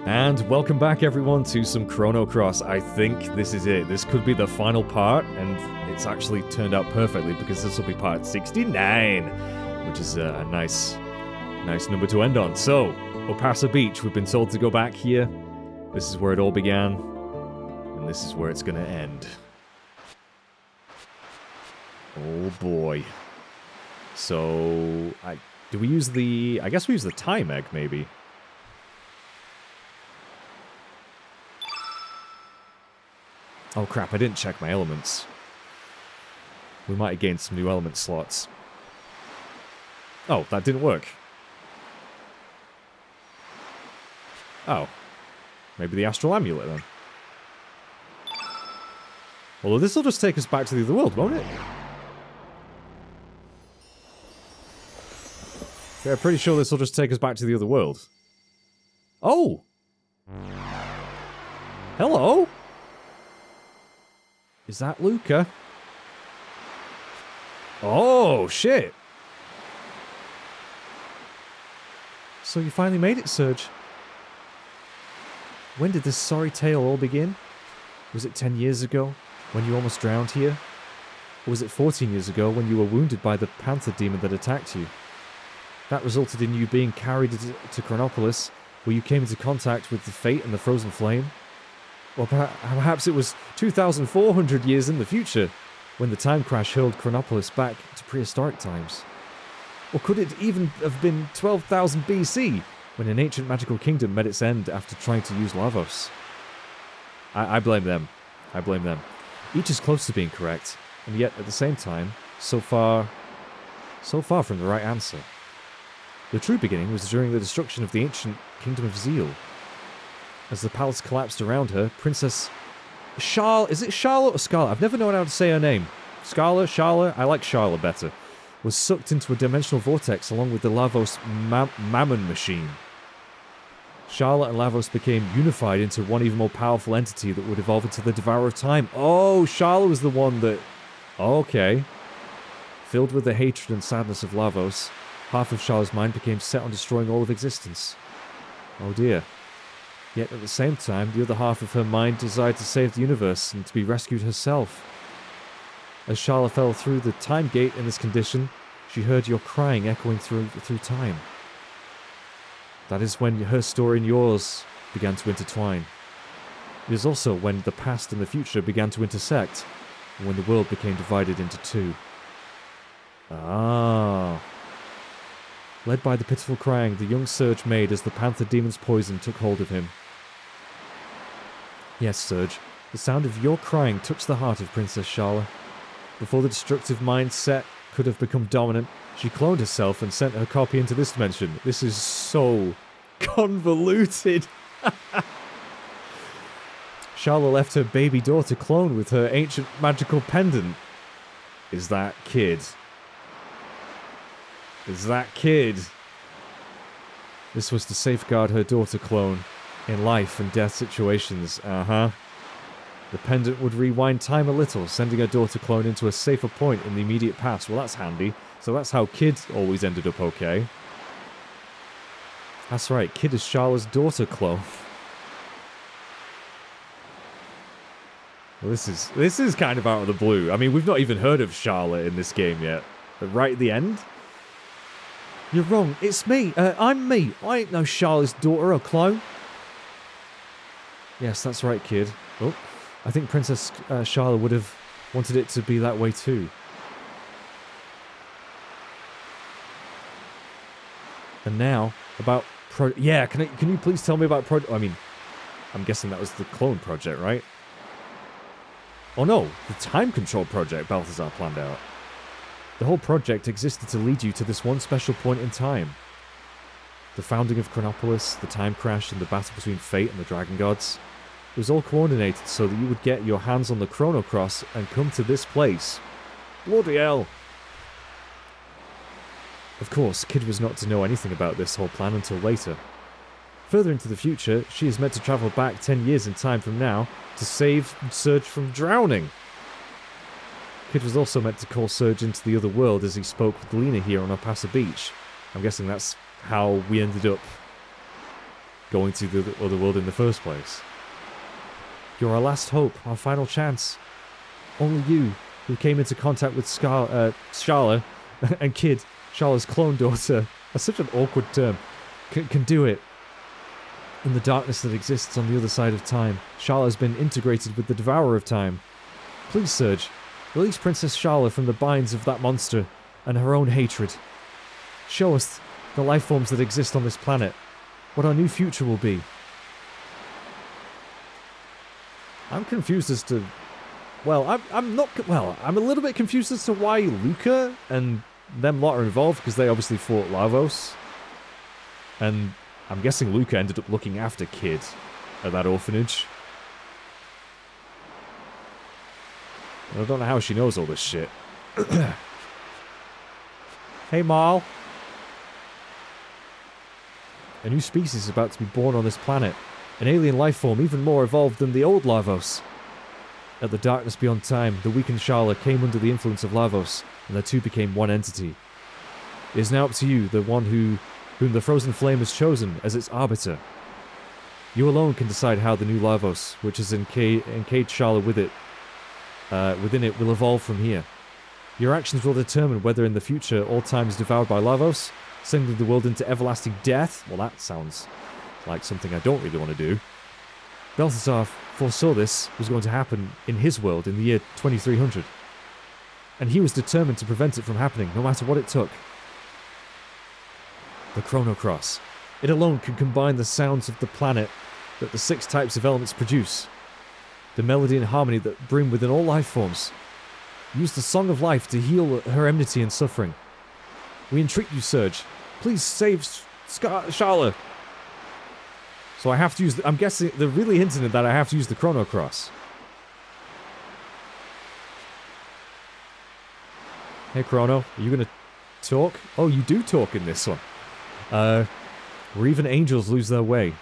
And welcome back everyone to some Chrono Cross. I think this is it. This could be the final part, and it's actually turned out perfectly because this will be part 69, which is a nice number to end on. So, Opasa Beach, we've been told to go back here. This is where it all began, and this is where it's gonna end. Oh boy. So, I guess we use the time egg, maybe. Oh crap, I didn't check my elements. We might have gained some new element slots. Oh, that didn't work. Oh. Maybe the Astral Amulet then. Although this will just take us back to the other world, won't it? Yeah, I'm pretty sure this will just take us back to the other world. Oh! Hello? Is that Luca? Oh, shit! So you finally made it, Serge. When did this sorry tale all begin? Was it 10 years ago, when you almost drowned here? Or was it 14 years ago, when you were wounded by the panther demon that attacked you? That resulted in you being carried to Chronopolis, where you came into contact with the Fate and the Frozen Flame? Or perhaps it was 2,400 years in the future, when the time crash hurled Chronopolis back to prehistoric times. Or could it even have been 12,000 BC, when an ancient magical kingdom met its end after trying to use Lavos? I blame them. I blame them. Each is close to being correct, and yet at the same time, so far from the right answer. The true beginning was during the destruction of the ancient kingdom of Zeal. As the palace collapsed around her, Princess is it Charlotte or Scarlet? I've never known how to say her name. Scarlet? Charlotte? I like Charlotte better. Was sucked into a dimensional vortex along with the Lavos Mammon machine. Charlotte and Lavos became unified into one even more powerful entity that would evolve into the Devourer of Time. Oh, Charlotte was the one that... Okay. Filled with the hatred and sadness of Lavos, half of Charlotte's mind became set on destroying all of existence. Oh dear. Yet at the same time, the other half of her mind desired to save the universe and to be rescued herself. As Charlotte fell through the time gate in this condition, she heard your crying echoing through time. That is when her story and yours began to intertwine. It is also when the past and the future began to intersect, and when the world became divided into two. Ah. Led by the pitiful crying the young Serge made as the panther demon's poison took hold of him. Yes, Serge, the sound of your crying touched the heart of Princess Charlotte. Before the destructive mindset could have become dominant, she cloned herself and sent her copy into this dimension. This is so convoluted. Charlotte left her baby daughter clone with her ancient magical pendant. Is that kid? Is that kid? This was to safeguard her daughter clone in life and death situations. The pendant would rewind time a little, sending her daughter clone into a safer point in the immediate past. Well, that's handy. So that's how Kid always ended up okay. That's right, Kid is Charlotte's daughter clone. Well, this is kind of out of the blue. I mean, we've not even heard of Charlotte in this game yet. But right at the end? You're wrong. It's me. I'm me. I ain't no Charlotte's daughter or clone. Yes, that's right, Kid. Oh, I think Princess Charlotte would have wanted it to be that way too. And now, about yeah, can you please tell me about I mean, I'm guessing that was the clone project, right? Oh no, the time control project Balthazar planned out. The whole project existed to lead you to this one special point in time. The founding of Chronopolis, the time crash, and the battle between Fate and the Dragon Gods. It was all coordinated so that you would get your hands on the Chrono Cross and come to this place. Bloody hell! Of course, Kid was not to know anything about this whole plan until later. Further into the future, she is meant to travel back 10 years in time from now to save Serge from drowning. Kid was also meant to call Serge into the other world as he spoke with Lena here on Opasa Beach. I'm guessing that's how we ended up going to the other world in the first place. You're our last hope, our final chance. Only you, who came into contact with Sharla, and Kid, Sharla's clone daughter, that's such an awkward term, can do it. In the darkness that exists on the other side of time, Sharla has been integrated with the Devourer of Time. Please, Surge, release Princess Sharla from the binds of that monster and her own hatred. Show us the life forms that exist on this planet, what our new future will be. I'm confused as to... Well, I'm not... Well, I'm a little bit confused as to why Luca and them lot are involved, because they obviously fought Lavos. And I'm guessing Luca ended up looking after Kid at that orphanage. And I don't know how she knows all this shit. Hey, Marl. A new species is about to be born on this planet. An alien life form even more evolved than the old Lavos. At the darkness beyond time, the weakened Sharla came under the influence of Lavos, and the two became one entity. It is now up to you, the one whom the Frozen Flame has chosen as its arbiter. You alone can decide how the new Lavos, which has encaged Sharla within it, will evolve from here. Your actions will determine whether in the future all time is devoured by Lavos, sending the world into everlasting death. Well, that sounds like something I don't really want to do. Balthazar foresaw this was going to happen in his world in the year 2300. And he was determined to prevent it from happening, no matter what it took. The Chrono Cross. It alone can combine the sounds of the planet that the 6 types of elements produce. The melody and harmony that brim within all life forms. Use the Song of Life to heal her enmity and suffering. We entreat you, Surge. Please save Sharla. So I have to use... I'm guessing they're really hinting at that I have to use the Chrono Cross. Hey, Chrono. Are you going to talk? Oh, you do talk in this one. Where even angels lose their way.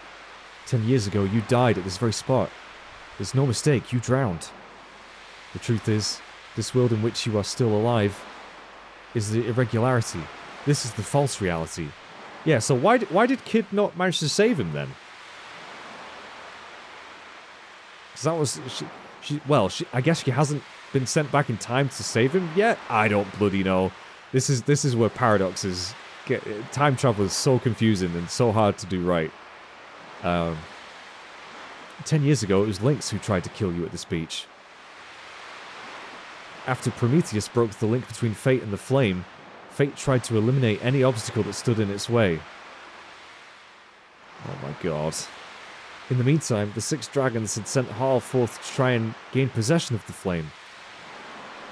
10 years ago, you died at this very spot. There's no mistake, you drowned. The truth is, this world in which you are still alive is the irregularity. This is the false reality. Yeah, so why did Kid not manage to save him then? Because that was... I guess she hasn't been sent back in time to save him yet? I don't bloody know. This is where paradoxes get... Time travel is so confusing and so hard to do right. 10 years ago, it was Lynx who tried to kill you at this beach. After Prometheus broke the link between Fate and the Flame, Fate tried to eliminate any obstacle that stood in its way. Oh my god. In the meantime, the 6 dragons had sent Harl forth to try and gain possession of the Flame.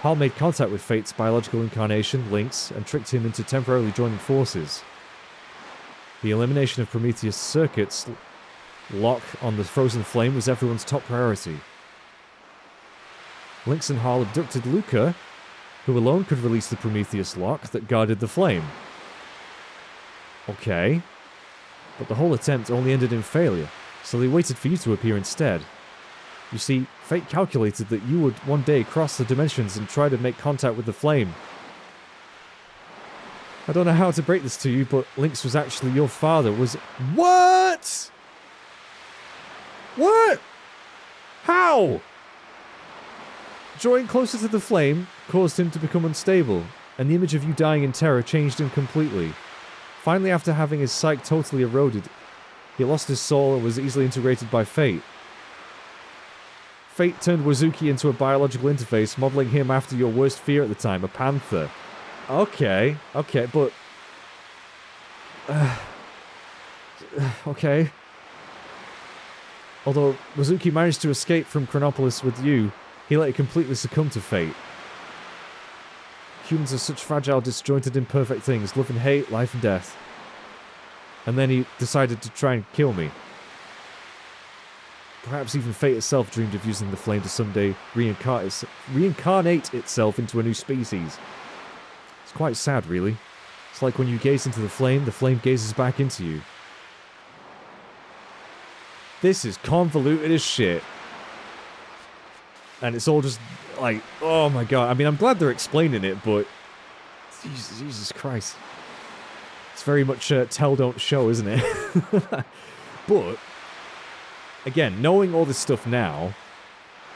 Harl made contact with Fate's biological incarnation, Lynx, and tricked him into temporarily joining forces. The elimination of Prometheus' circuits lock on the Frozen Flame was everyone's top priority. Lynx and Harl abducted Luca, who alone could release the Prometheus lock that guarded the flame. Okay. But the whole attempt only ended in failure, so they waited for you to appear instead. You see, Fate calculated that you would one day cross the dimensions and try to make contact with the flame. I don't know how to break this to you, but Lynx was actually your father, was... What?! What?! How?! Drawing closer to the flame caused him to become unstable, and the image of you dying in terror changed him completely. Finally, after having his psyche totally eroded, he lost his soul and was easily integrated by Fate. Fate turned Wazuki into a biological interface, modeling him after your worst fear at the time, a panther. Okay, but... okay. Although Wazuki managed to escape from Chronopolis with you, he let it completely succumb to Fate. Humans are such fragile, disjointed, imperfect things, love and hate, life and death. And then he decided to try and kill me. Perhaps even Fate itself dreamed of using the flame to someday reincarnate itself into a new species. It's quite sad, really. It's like when you gaze into the flame gazes back into you. This is convoluted as shit. And it's all just like, oh my god. I mean, I'm glad they're explaining it, but... Jesus Christ. It's very much tell, don't show, isn't it? But, again, knowing all this stuff now,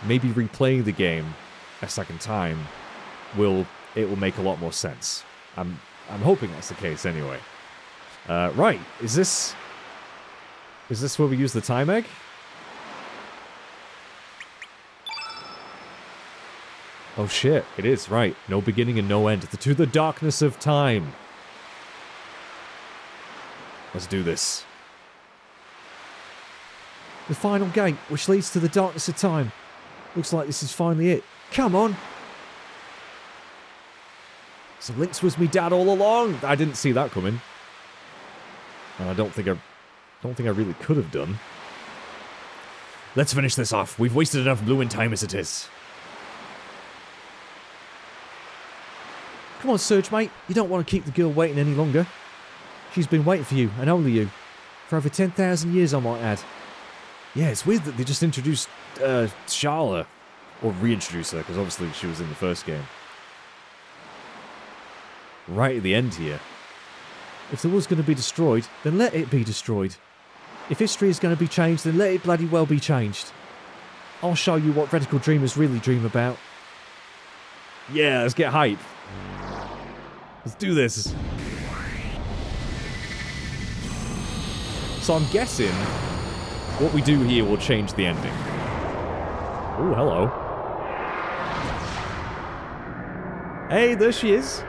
maybe replaying the game a second time will make a lot more sense. I'm hoping that's the case anyway. Right, is this where we use the time egg? Oh shit, it is, right. No beginning and no end. To the darkness of time. Let's do this. The final gate, which leads to the darkness of time. Looks like this is finally it. Come on! So Lynx was me dad all along! I didn't see that coming. And I don't think I really could have done. Let's finish this off. We've wasted enough blue in time as it is. Come on, Surge, mate. You don't want to keep the girl waiting any longer. She's been waiting for you, and only you. For over 10,000 years, I might add. Yeah, it's weird that they just introduced Sharla. Or reintroduced her, because obviously she was in the first game. Right at the end here. If the world's going to be destroyed, then let it be destroyed. If history is going to be changed, then let it bloody well be changed. I'll show you what radical dreamers really dream about. Yeah, let's get hype. Let's do this. So I'm guessing what we do here will change the ending. Oh, hello. Hey, there she is.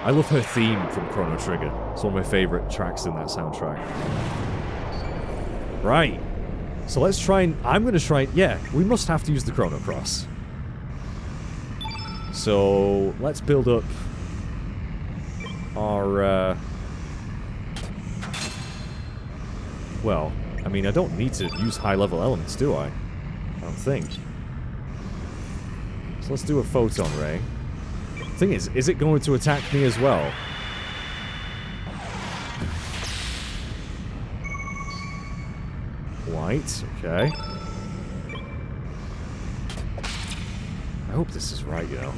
I love her theme from Chrono Trigger. It's one of my favorite tracks in that soundtrack. Right. So let's try and... I'm going to try... Yeah, we must have to use the Chrono Cross. So let's build up our... Well, I mean, I don't need to use high-level elements, do I? I don't think. So let's do a photon ray. Thing is it going to attack me as well? White, okay. I hope this is right, you know.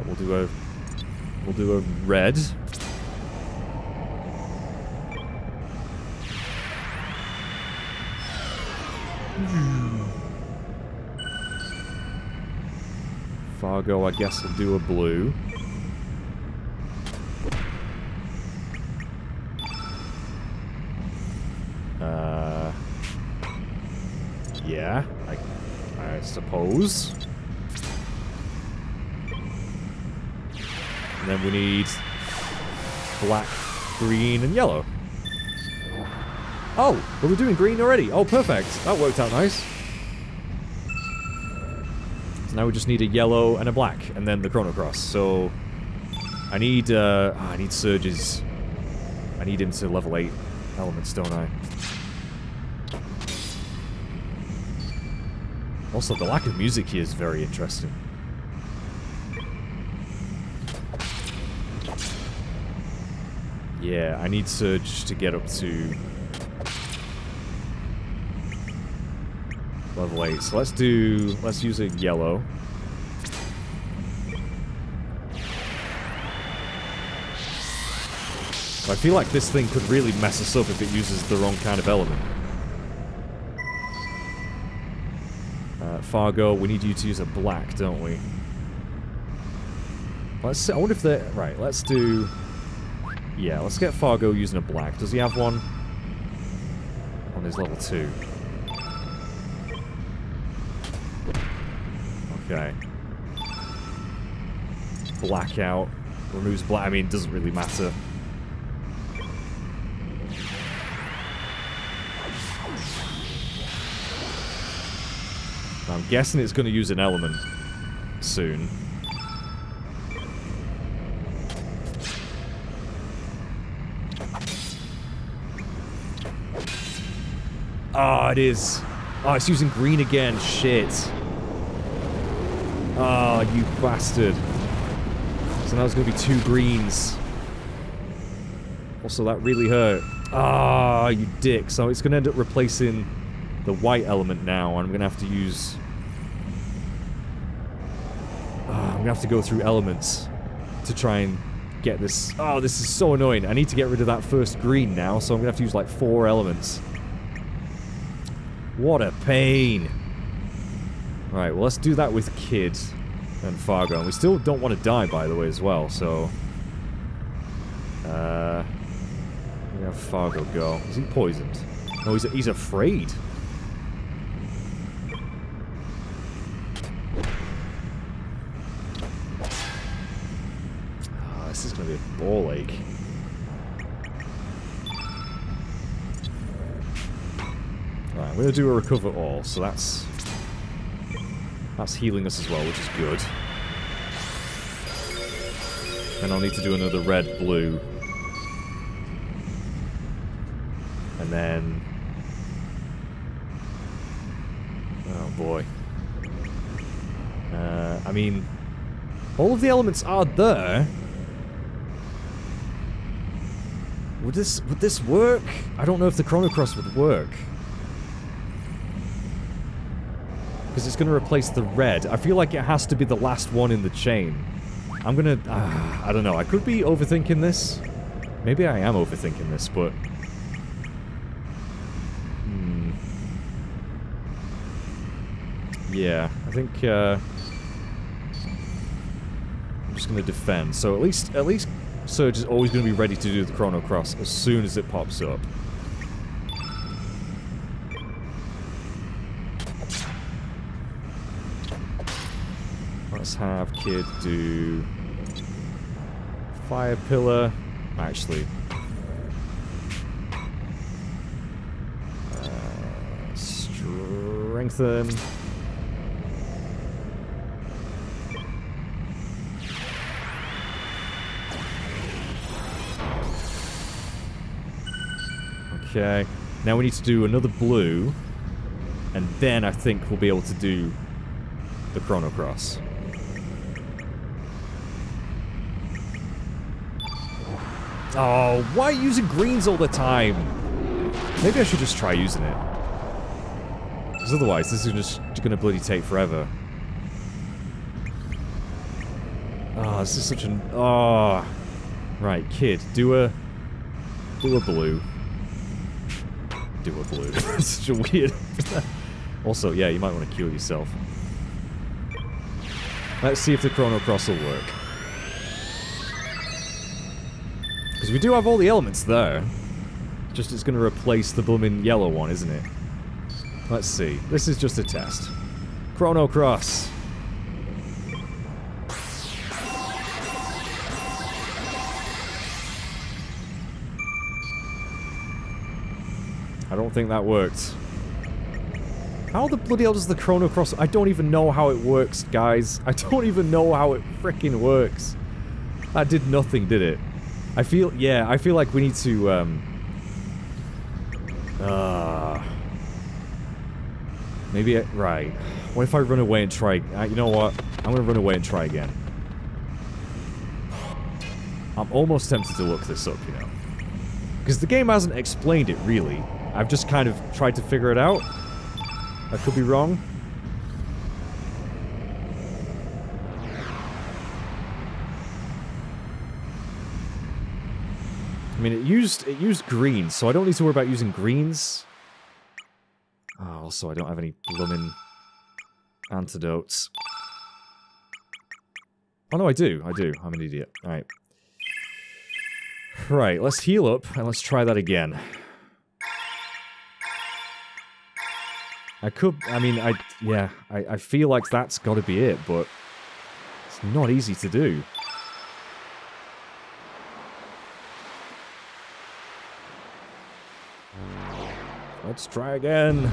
We'll do a red. Fargo, I guess, will do a blue. Yeah, I suppose. And then we need black, green, and yellow. Oh, well, we're doing green already. Oh, perfect. That worked out nice. So now we just need a yellow and a black, and then the Chrono Cross. So I need Surge's. I need him to level 8 elements, don't I? Also, the lack of music here is very interesting. Yeah, I need Surge to get up to level 8. So let's use a yellow. I feel like this thing could really mess us up if it uses the wrong kind of element. Fargo, we need you to use a black, don't we? Let's see, I wonder if they're... Right, let's do... Yeah, let's get Fargo using a black. Does he have one? On his level 2. Okay. Blackout. Removes black. I mean, it doesn't really matter. I'm guessing it's going to use an element soon. Oh, it is. Oh, it's using green again. Shit. Oh, you bastard. So now it's going to be 2 greens. Also, that really hurt. Ah, you dick. So it's going to end up replacing the white element now, and I'm going to have to use... I'm going to have to go through elements to try and get this... Oh, this is so annoying. I need to get rid of that first green now, so I'm going to have to use like 4 elements. What a pain. Right, well, let's do that with Kid and Fargo. And we still don't want to die, by the way, as well, so... we have Fargo go. Is he poisoned? No, he's afraid. Oh, this is going to be a ball ache. Right, I'm going to do a recover all, so that's healing us as well, which is good. And I'll need to do another red, blue. And then... Oh boy. I mean... All of the elements are there. Would this work? I don't know if the Chrono Cross would work. Because it's going to replace the red. I feel like it has to be the last one in the chain. I'm gonna... I don't know. I could be overthinking this. Maybe I am overthinking this, but... Yeah, I think... I'm just gonna defend. So at least Surge is always gonna be ready to do the Chrono Cross as soon as it pops up. Let's have Kid do Fire Pillar. Actually, Strengthen. Okay. Now we need to do another blue, and then I think we'll be able to do the Chrono Cross. Oh, why are you using greens all the time? Maybe I should just try using it. Because otherwise, this is just gonna bloody take forever. Oh, this is such an... Oh. Right, Kid, do a blue. Do a blue. It's such a weird... Also, yeah, you might want to cure yourself. Let's see if the Chrono Cross will work. Because we do have all the elements there. Just it's going to replace the blooming yellow one, isn't it? Let's see. This is just a test. Chrono Cross. I don't think that worked. How the bloody hell does the Chrono Cross... I don't even know how it works, guys. I don't even know how it frickin' works. That did nothing, did it? I feel like we need to, maybe right. What if I run away and try... you know what? I'm gonna run away and try again. I'm almost tempted to look this up, you know. Because the game hasn't explained it, really. I've just kind of tried to figure it out. I could be wrong. I mean, it used greens, so I don't need to worry about using greens. Oh, also, I don't have any bloomin' antidotes. Oh, no, I do. I'm an idiot. Alright. Right, let's heal up, and let's try that again. I feel like that's gotta be it, but it's not easy to do. Let's try again.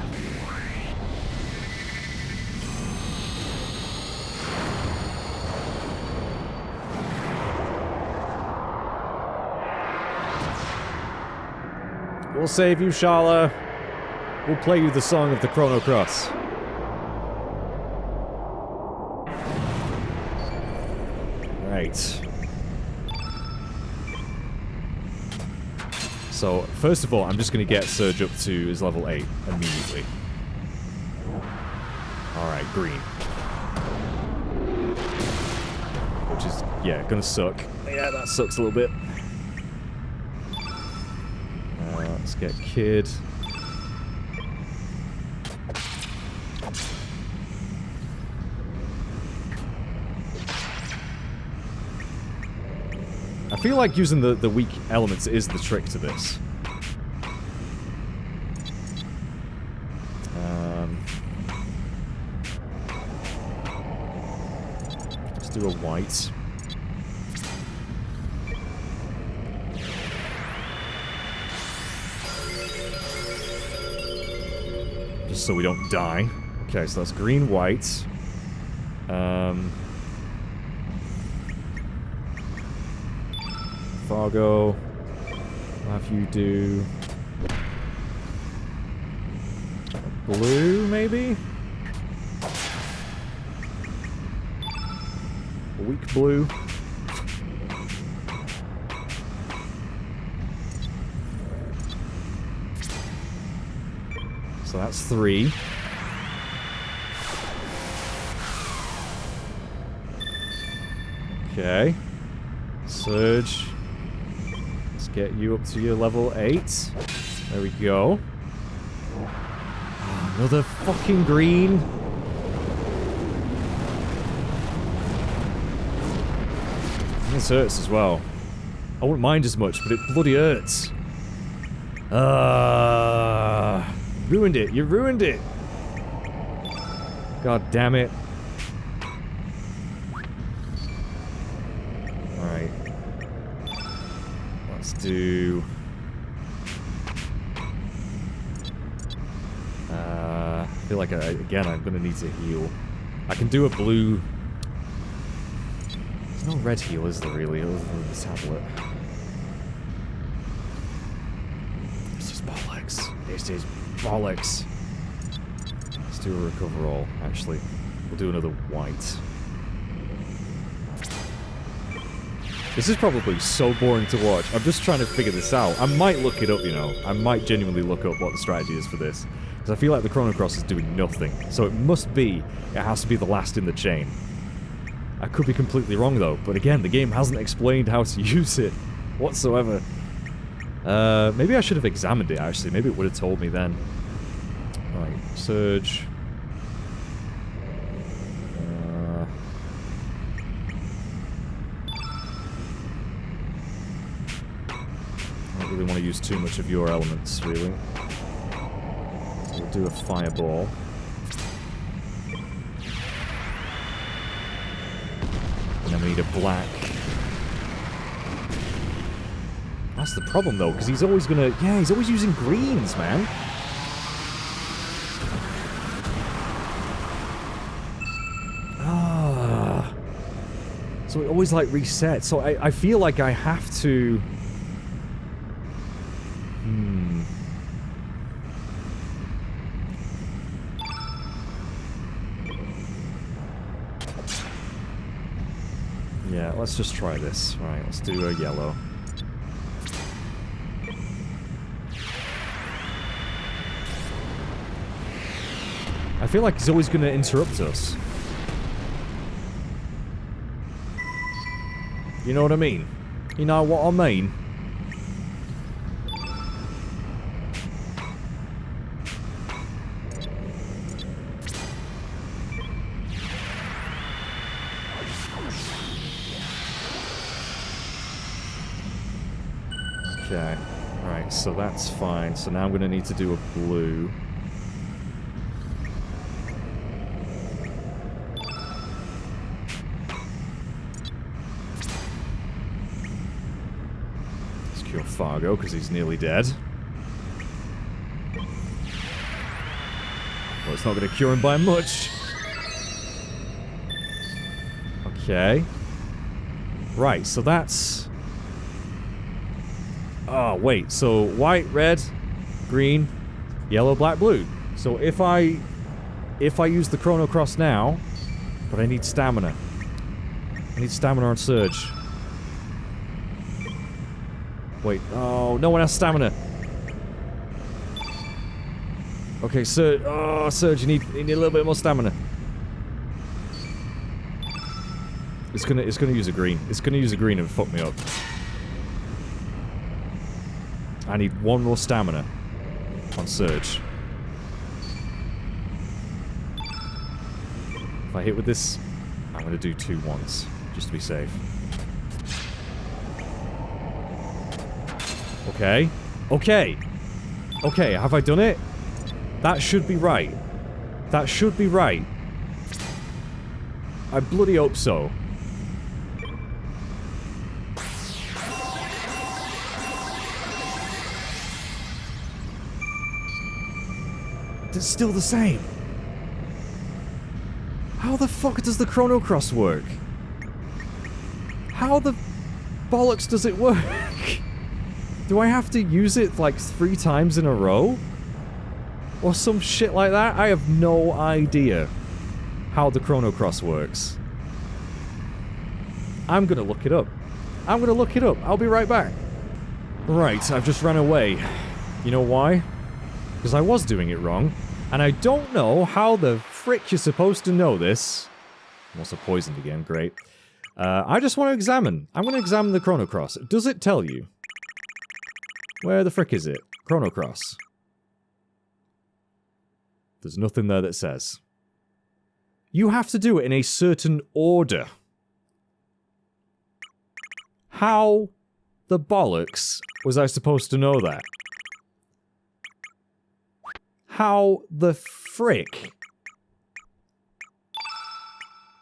We'll save you, Shala. We'll play you the song of the Chrono Cross. Right. So, first of all, I'm just going to get Surge up to his level 8 immediately. Alright, green. which is, yeah, gonna suck. Yeah, that sucks a little bit. Let's get Kid. I feel like using the weak elements is the trick to this. Let's do a white. Just so we don't die. Okay, so that's green, white. Fargo, I'll have you do blue, maybe? A weak blue. So that's 3. Okay. Surge. Get you up to your level 8. There we go. Oh, another fucking green. This hurts as well. I wouldn't mind as much, but it bloody hurts. Ruined it. You ruined it. God damn it. Alright. Let's do... I feel like, again, I'm going to need to heal. I can do a blue... There's no red heal, is there, really, other than the tablet? This is bollocks. This is bollocks. Let's do a recover all, actually. We'll do another white. This is probably so boring to watch. I'm just trying to figure this out. I might look it up, you know. I might genuinely look up what the strategy is for this. Because I feel like the Chrono Cross is doing nothing. So it has to be the last in the chain. I could be completely wrong, though. But again, the game hasn't explained how to use it whatsoever. Maybe I should have examined it, actually. Maybe it would have told me then. Right, Surge. I don't really want to use too much of your elements, really. So we'll do a Fireball. And then we need a black. That's the problem, though, because he's always gonna... Yeah, he's always using greens, man. So it always, like, resets. So I feel like I have to... Yeah, let's just try this. Right, let's do a yellow. I feel like he's always going to interrupt us. You know what I mean? You know what I mean? Okay. Right, so that's fine. So now I'm going to need to do a blue. Fargo, because he's nearly dead. Well, it's not going to cure him by much. Okay. Right, so that's... Oh, wait. So, white, red, green, yellow, black, blue. So if I use the Chrono Cross now, but I need stamina. I need stamina on Surge. Wait, oh, no one has stamina. Okay, Surge, oh, Surge, you need a little bit more stamina. It's gonna use a green. It's gonna use a green and fuck me up. I need one more stamina on Surge. If I hit with this, I'm gonna do 2 once, just to be safe. Okay. Okay. Okay, have I done it? That should be right. That should be right. I bloody hope so. It's still the same. How the fuck does the Chrono Cross work? How the bollocks does it work? Do I have to use it like 3 times in a row? Or some shit like that? I have no idea how the Chrono Cross works. I'm gonna look it up. I'm gonna look it up. I'll be right back. Right, I've just ran away. You know why? Because I was doing it wrong. And I don't know how the frick you're supposed to know this. I'm also poisoned again, great. I just want to examine. I'm going to examine the Chrono Cross. Does it tell you? Where the frick is it? Chrono Cross. There's nothing there that says. You have to do it in a certain order. How the bollocks was I supposed to know that? How the frick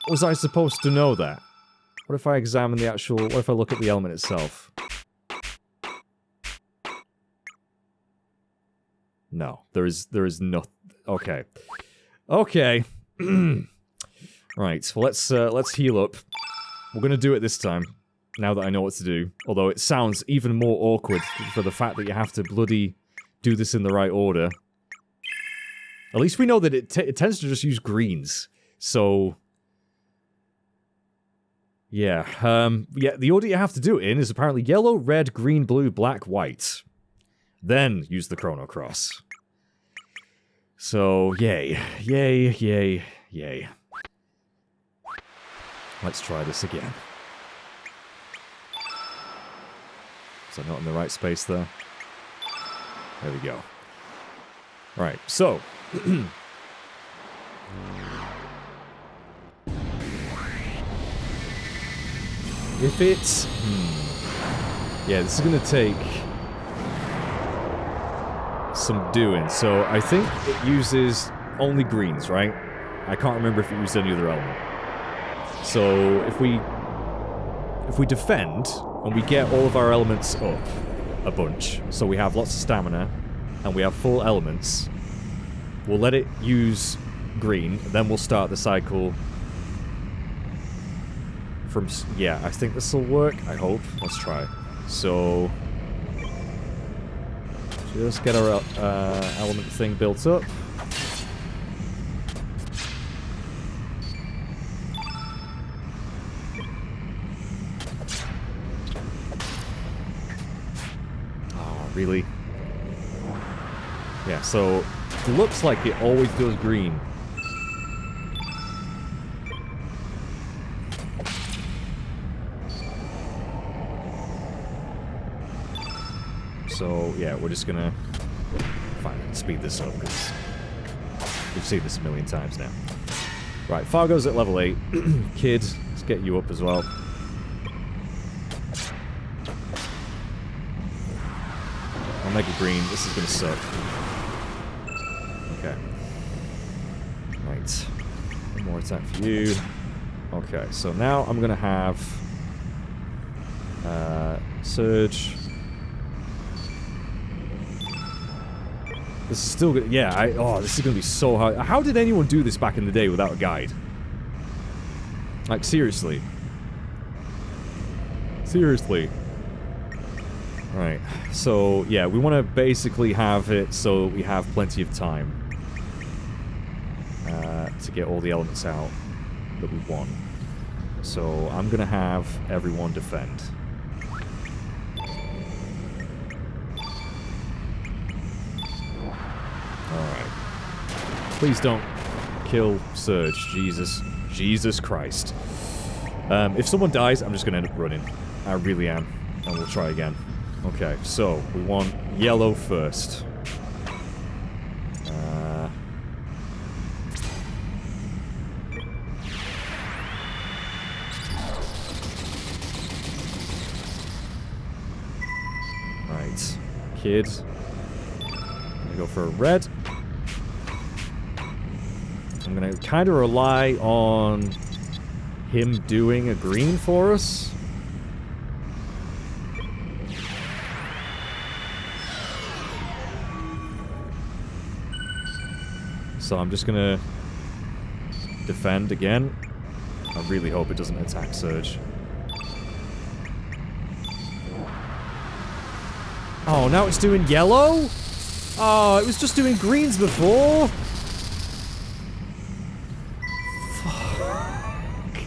was I supposed to know that? What if I examine the actual... What if I look at the element itself? No. There is no... Okay. Okay. Right, well let's heal up. We're gonna do it this time, now that I know what to do. Although it sounds even more awkward for the fact that you have to bloody do this in the right order. At least we know that it tends to just use greens. So... Yeah, yeah, the order you have to do it in is apparently yellow, red, green, blue, black, white. Then use the Chrono Cross. So, yay. Yay, yay, yay. Let's try this again. Is that not in the right space there? There we go. Right, so... If it's... Yeah, this is going to take some doing. So I think it uses only greens, right? I can't remember if it used any other element. So if we defend and we get all of our elements up a bunch, so we have lots of stamina and we have full elements, we'll let it use green, then we'll start the cycle from... Yeah, I think this will work, I hope. Let's try. So... just get our element thing built up. Oh, really? Yeah, so it looks like it always goes green. So, yeah, we're just gonna speed this up, because we've seen this a million times now. Right, Fargo's at level 8. Kid, let's get you up as well. Omega Green, this is gonna suck. Okay. Right. One more attack for you. Okay, so now I'm gonna have... Surge... This is still good. Yeah, oh, this is gonna be so hard. How did anyone do this back in the day without a guide? Like, seriously. Seriously. Right. So, yeah, we want to basically have it so we have plenty of time to get all the elements out that we want. So, I'm gonna have everyone defend. Alright. Please don't kill Surge. Jesus. Jesus Christ. If someone dies, I'm just going to end up running. I really am. And we'll try again. Okay, so we want yellow first. Right. Kid. I'm gonna go for a red. I'm gonna kind of rely on him doing a green for us. So I'm just gonna defend again. I really hope it doesn't attack Surge. Oh, now it's doing yellow? Oh, it was just doing greens before. Fuck.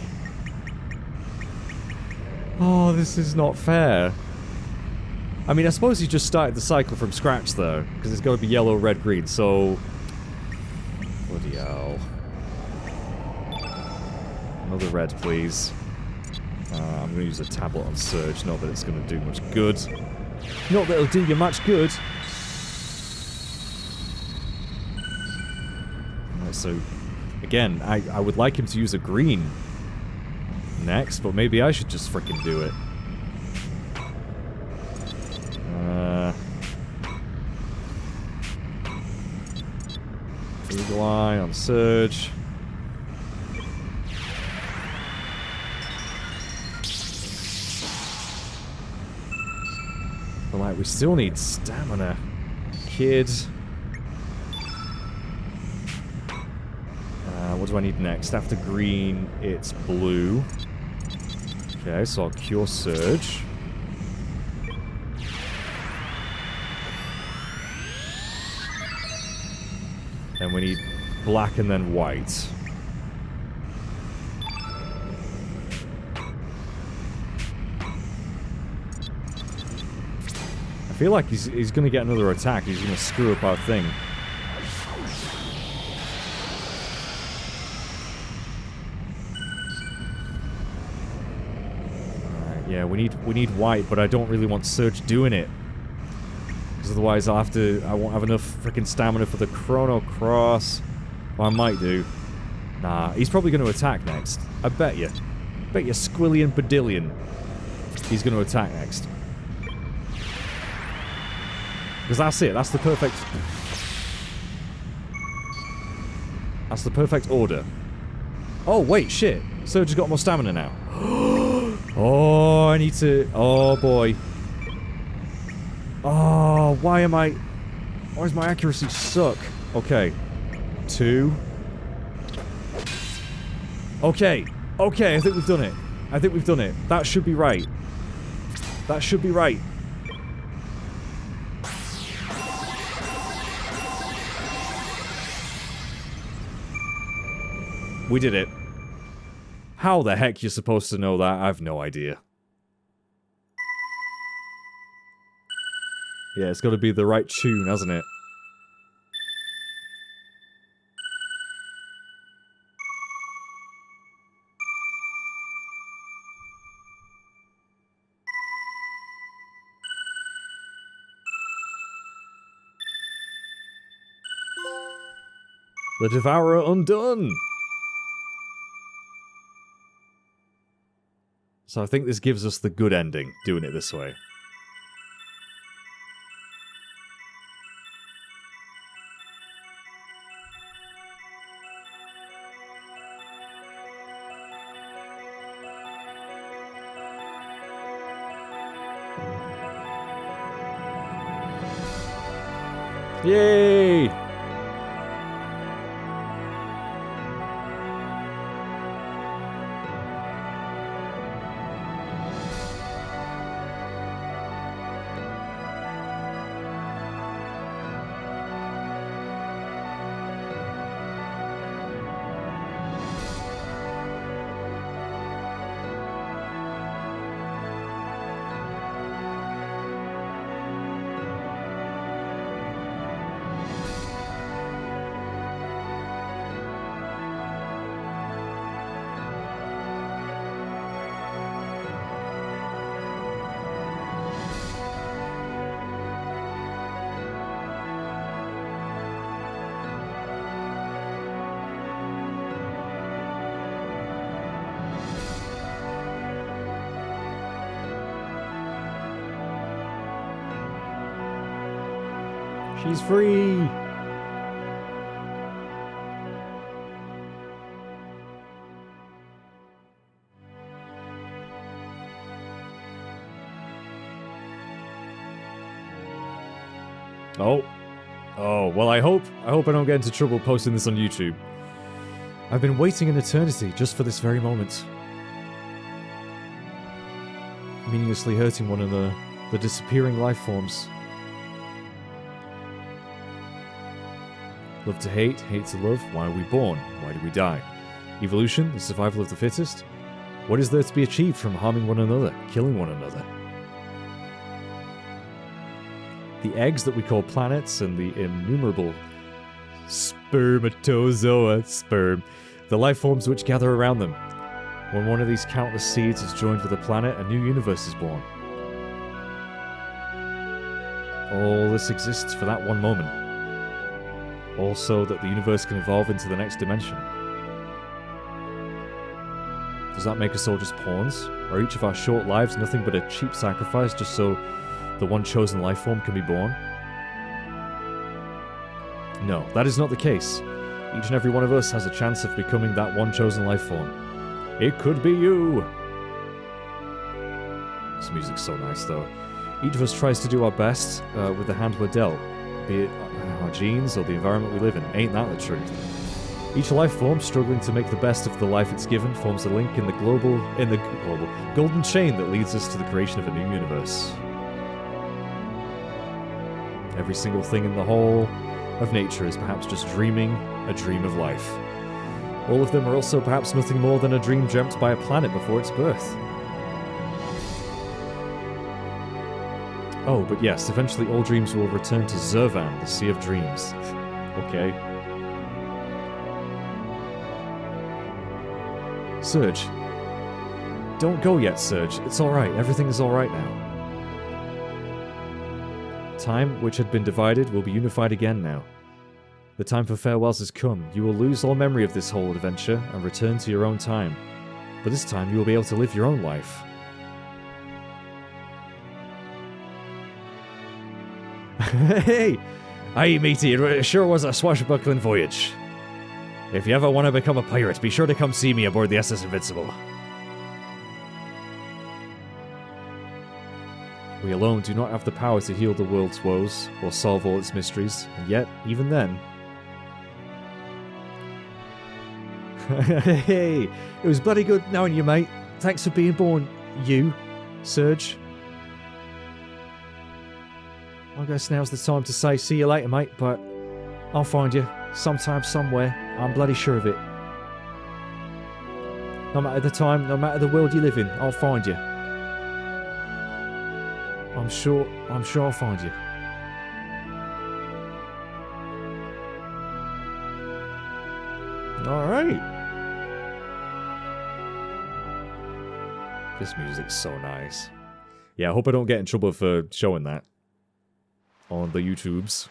Oh, this is not fair. I mean, I suppose he just started the cycle from scratch, though, because it's got to be yellow, red, green, so... Bloody hell. Another red, please. I'm going to use a tablet on Surge, not that it's going to do much good. Not that it'll do you much good. Right, so, again, I would like him to use a green next, but maybe I should just frickin' do it. Eagle Eye on Surge. But, like, we still need stamina. Kid. What do I need next? After green, it's blue. Okay, so I'll cure Surge. And we need black and then white. I feel like he's going to get another attack. He's going to screw up our thing. Alright, yeah, we need white, but I don't really want Surge doing it. Because otherwise I won't have enough freaking stamina for the Chrono Cross. Well, I might do. Nah, he's probably going to attack next. I bet you. Bet you Squillion Badillion he's going to attack next. Because that's it. That's the perfect... That's the perfect order. Oh, wait, shit. Surge has got more stamina now. Oh, I need to... Oh, boy. Oh, why does my accuracy suck? Okay. 2. Okay. Okay, I think we've done it. I think we've done it. That should be right. That should be right. We did it. How the heck you're supposed to know that? I have no idea. Yeah, it's got to be the right tune, hasn't it? The Devourer undone! So I think this gives us the good ending, doing it this way. Yay! She's free! Oh. Oh, well I hope I don't get into trouble posting this on YouTube. I've been waiting an eternity just for this very moment. Meaninglessly hurting one another, the disappearing life forms. Love to hate, hate to love, why are we born? Why do we die? Evolution, the survival of the fittest? What is there to be achieved from harming one another, killing one another? The eggs that we call planets and the innumerable spermatozoa, sperm, the life forms which gather around them. When one of these countless seeds is joined with a planet, a new universe is born. All this exists for that one moment. Also, that the universe can evolve into the next dimension. Does that make us all just pawns? Are each of our short lives nothing but a cheap sacrifice just so the one chosen life form can be born? No, that is not the case. Each and every one of us has a chance of becoming that one chosen life form. It could be you! This music's so nice, though. Each of us tries to do our best with the hand we're dealt, be it our genes or the environment we live in. Ain't that the truth? Each life form struggling to make the best of the life it's given forms a link in the global golden chain that leads us to the creation of a new universe. Every single thing in the whole of nature is perhaps just dreaming a dream of life. All of them are also perhaps nothing more than a dream dreamt by a planet before its birth. Oh, but yes, eventually all dreams will return to Zervan, the Sea of Dreams. Okay. Surge. Don't go yet, Surge. It's alright. Everything is alright now. Time, which had been divided, will be unified again now. The time for farewells has come. You will lose all memory of this whole adventure and return to your own time. But this time you will be able to live your own life. Hey! Aye, matey, it sure was a swashbuckling voyage. If you ever want to become a pirate, be sure to come see me aboard the SS Invincible. We alone do not have the power to heal the world's woes, or solve all its mysteries, and yet, even then... Hey! It was bloody good knowing you, mate. Thanks for being born, you, Surge. I guess now's the time to say see you later, mate, but I'll find you, sometime, somewhere. I'm bloody sure of it. No matter the time, no matter the world you live in, I'll find you. I'm sure I'll find you. Alright. This music's so nice. Yeah, I hope I don't get in trouble for showing that on the YouTubes.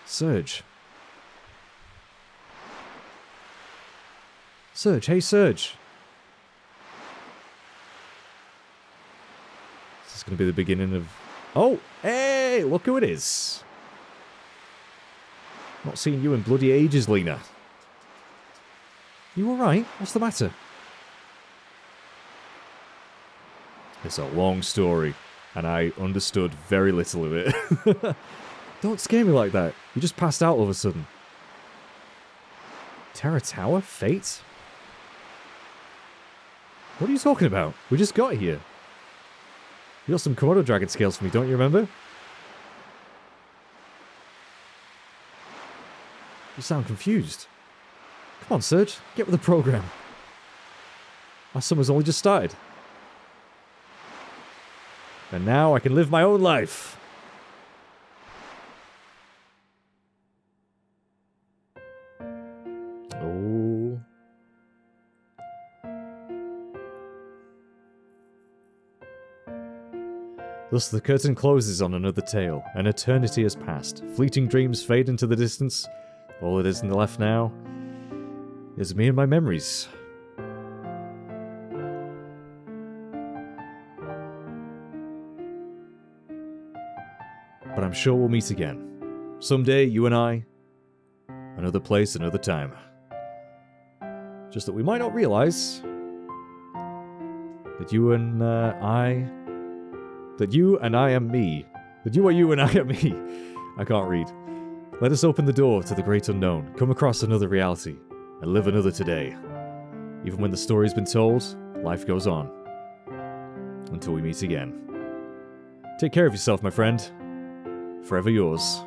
Surge. Surge, hey Surge. Is this going to be the beginning of... Oh, hey, look who it is. Not seen you in bloody ages, Lena. You alright? What's the matter? It's a long story, and I understood very little of it. Don't scare me like that. You just passed out all of a sudden. Terra Tower? Fate? What are you talking about? We just got here. You got some Chrono Dragon scales for me, don't you remember? You sound confused. Come on, Surge. Get with the program. Our summer's only just started. And now I can live my own life. Oh. Thus the curtain closes on another tale. An eternity has passed. Fleeting dreams fade into the distance. All that is left now is me and my memories. but I'm sure we'll meet again. Someday, you and I, another place, another time. Just that we might not realize that you and I am me. That you are you and I am me. I can't read. Let us open the door to the great unknown, come across another reality, and live another today. Even when the story's been told, life goes on. Until we meet again. Take care of yourself, my friend. Forever yours.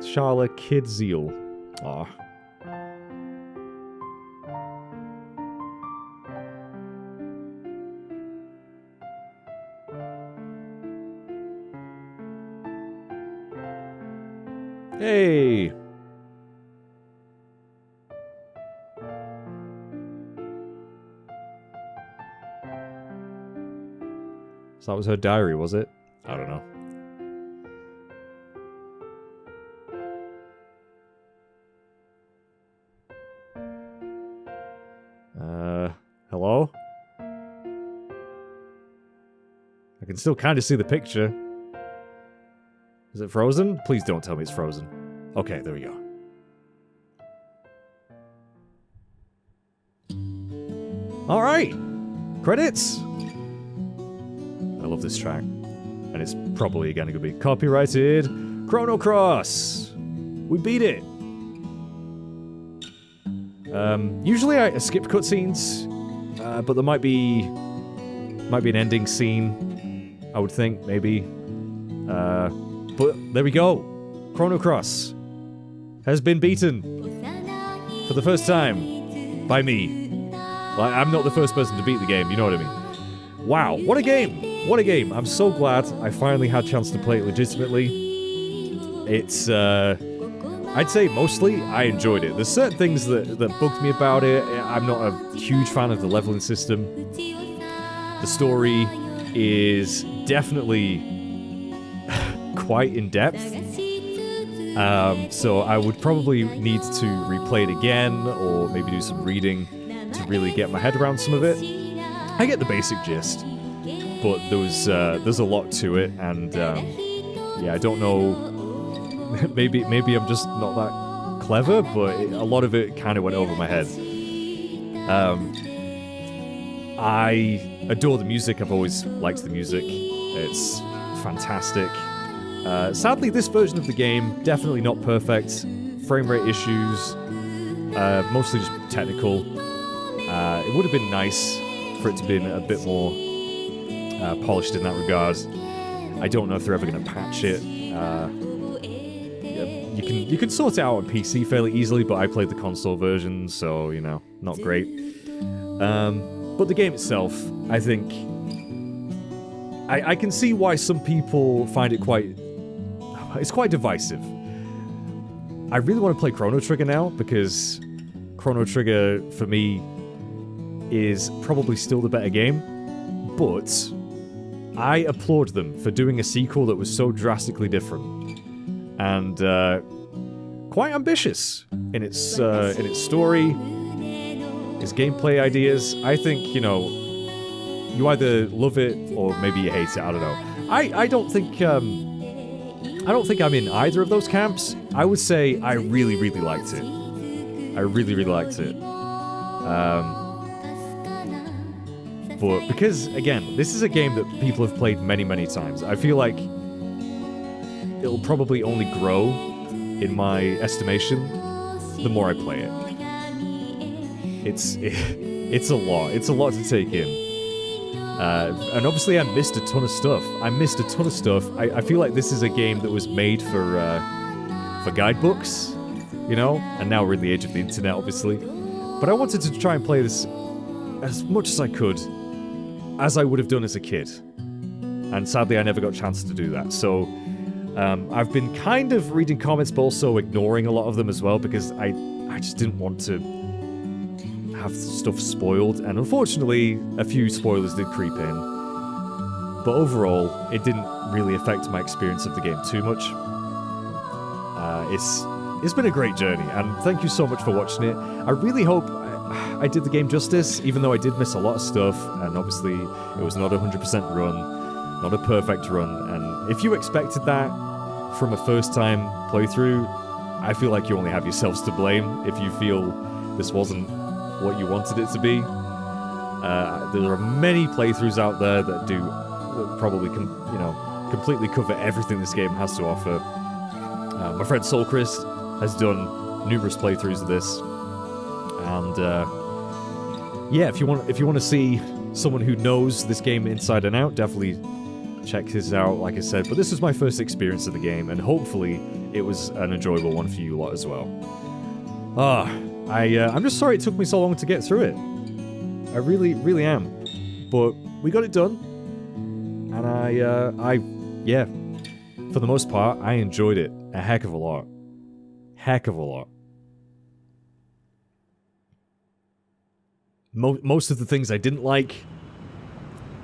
Charlotte Kid Zeal. Aw. Hey! So that was her diary, was it? I don't know. Hello? I can still kind of see the picture. Is it frozen? Please don't tell me it's frozen. Okay, there we go. Alright! Credits! I love this track. And it's probably again going to be copyrighted. Chrono Cross! We beat it! Usually I skip cutscenes, but there might be an ending scene, I would think, maybe. But there we go. Chrono Cross has been beaten for the first time by me. Like, I'm not the first person to beat the game, you know what I mean? Wow, what a game! What a game! I'm so glad I finally had a chance to play it legitimately. It's, I'd say mostly I enjoyed it. There's certain things that bugged me about it. I'm not a huge fan of the leveling system. The story is definitely quite in-depth. So I would probably need to replay it again, or maybe do some reading to really get my head around some of it. I get the basic gist, but there's a lot to it, and yeah, I don't know. maybe I'm just not that clever, but a lot of it kind of went over my head. I adore the music. I've always liked the music. It's fantastic. Sadly, this version of the game, definitely not perfect. Frame rate issues, mostly just technical. It would have been nice for it to be a bit more polished in that regard. I don't know if they're ever going to patch it. You can sort it out on PC fairly easily, but I played the console version, so, you know, not great. But the game itself, I think... I can see why some people find it quite... It's quite divisive. I really want to play Chrono Trigger now, because Chrono Trigger, for me, is probably still the better game, but I applaud them for doing a sequel that was so drastically different. And quite ambitious in its story, its gameplay ideas. I think, you know, you either love it or maybe you hate it. I don't know. I don't think I'm in either of those camps. I would say I really, really liked it. I really, really liked it. But because, again, this is a game that people have played many, many times. I feel like it'll probably only grow in my estimation the more I play it. It's a lot. It's a lot to take in. And obviously I missed a ton of stuff. I feel like this is a game that was made for guidebooks, you know? And now we're in the age of the internet, obviously. But I wanted to try and play this as much as I could, as I would have done as a kid. And sadly I never got a chance to do that. So I've been kind of reading comments, but also ignoring a lot of them as well, because I just didn't want to have stuff spoiled, and unfortunately a few spoilers did creep in. But overall, it didn't really affect my experience of the game too much. It's been a great journey, and thank you so much for watching it. I really hope I did the game justice, even though I did miss a lot of stuff, and obviously it was not a 100% run. not a perfect run. And if you expected that from a first-time playthrough, I feel like you only have yourselves to blame if you feel this wasn't what you wanted it to be. There are many playthroughs out there that probably completely cover everything this game has to offer. My friend Soul Chris has done numerous playthroughs of this, and yeah, if you want to see someone who knows this game inside and out, definitely check this out. Like I said, but this was my first experience of the game, and hopefully it was an enjoyable one for you lot as well. I'm just sorry it took me so long to get through it. I really, really am. But we got it done. And yeah, for the most part, I enjoyed it a heck of a lot. Heck of a lot. Most of the things I didn't like,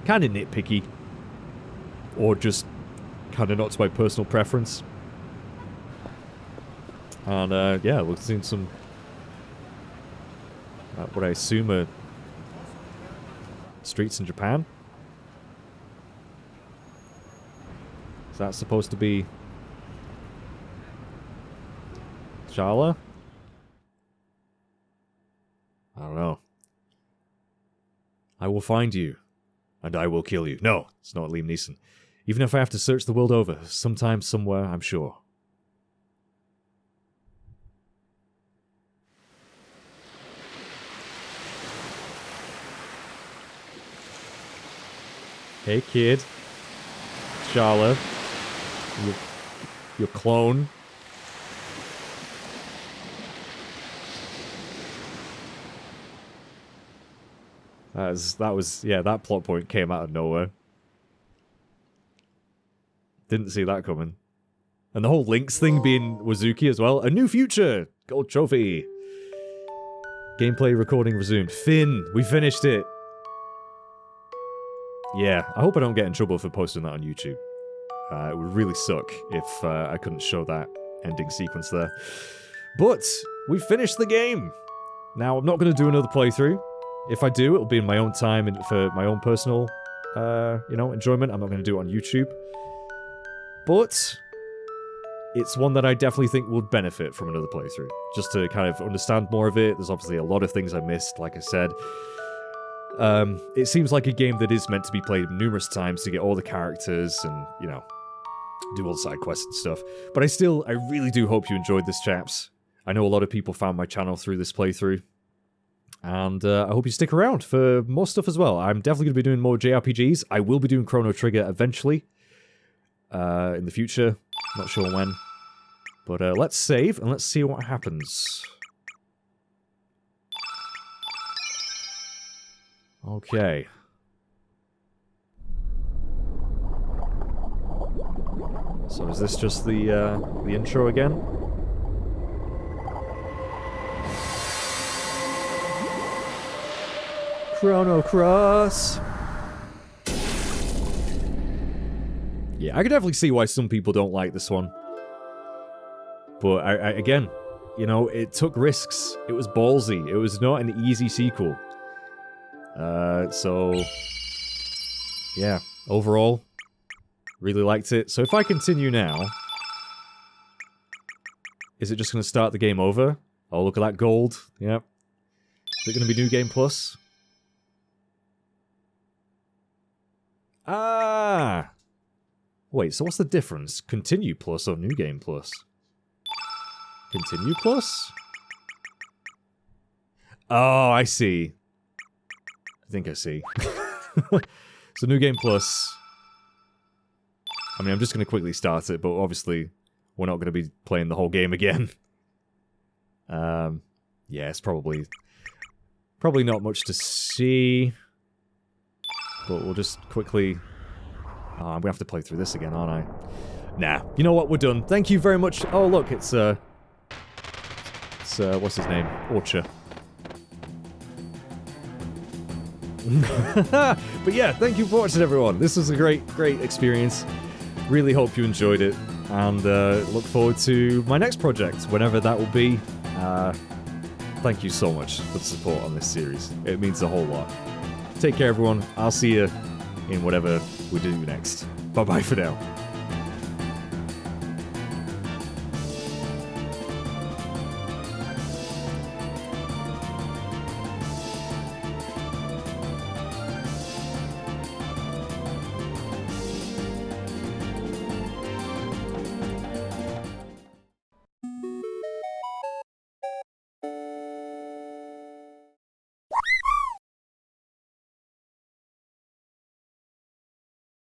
kind of nitpicky. Or just kind of not to my personal preference. And yeah, we've seen some, what I assume are streets in Japan. Is that supposed to be Shala? I don't know. I will find you, and I will kill you. No, it's not Liam Neeson. Even if I have to search the world over, sometime, somewhere, I'm sure. Hey, kid. Shala. Your clone. That plot point came out of nowhere. Didn't see that coming. And the whole Lynx thing being Wazuki as well. A new future! Gold trophy. Gameplay recording resumed. Finn, we finished it. Yeah, I hope I don't get in trouble for posting that on YouTube. It would really suck if I couldn't show that ending sequence there. But we finished the game. Now, I'm not going to do another playthrough. If I do, it'll be in my own time and for my own personal, enjoyment. I'm not going to do it on YouTube. But it's one that I definitely think would benefit from another playthrough. Just to kind of understand more of it. There's obviously a lot of things I missed, like I said. It seems like a game that is meant to be played numerous times to get all the characters and, do all the side quests and stuff. But I really do hope you enjoyed this, chaps. I know a lot of people found my channel through this playthrough. And I hope you stick around for more stuff as well. I'm definitely going to be doing more JRPGs. I will be doing Chrono Trigger eventually. In the future. Not sure when. But let's save and let's see what happens. Okay. So is this just the intro again? Chrono Cross! Yeah, I could definitely see why some people don't like this one. But, again, it took risks. It was ballsy. It was not an easy sequel. So... yeah, overall, really liked it. So if I continue now... is it just going to start the game over? Oh, look at that gold. Yep. Is it going to be New Game Plus? Ah! Wait, so what's the difference? Continue Plus or New Game Plus? Continue Plus? Oh, I see. I think I see. So New Game Plus... I mean, I'm just going to quickly start it, but obviously we're not going to be playing the whole game again. Yeah, it's probably not much to see. But we'll just quickly... oh, I'm going to have to play through this again, aren't I? Nah. You know what? We're done. Thank you very much. Oh, look. It's what's his name? Orcha. But yeah, thank you for watching, everyone. This was a great experience. Really hope you enjoyed it. And look forward to my next project, whenever that will be. Thank you so much for the support on this series. It means a whole lot. Take care, everyone. I'll see you in whatever we do next. Bye-bye for now.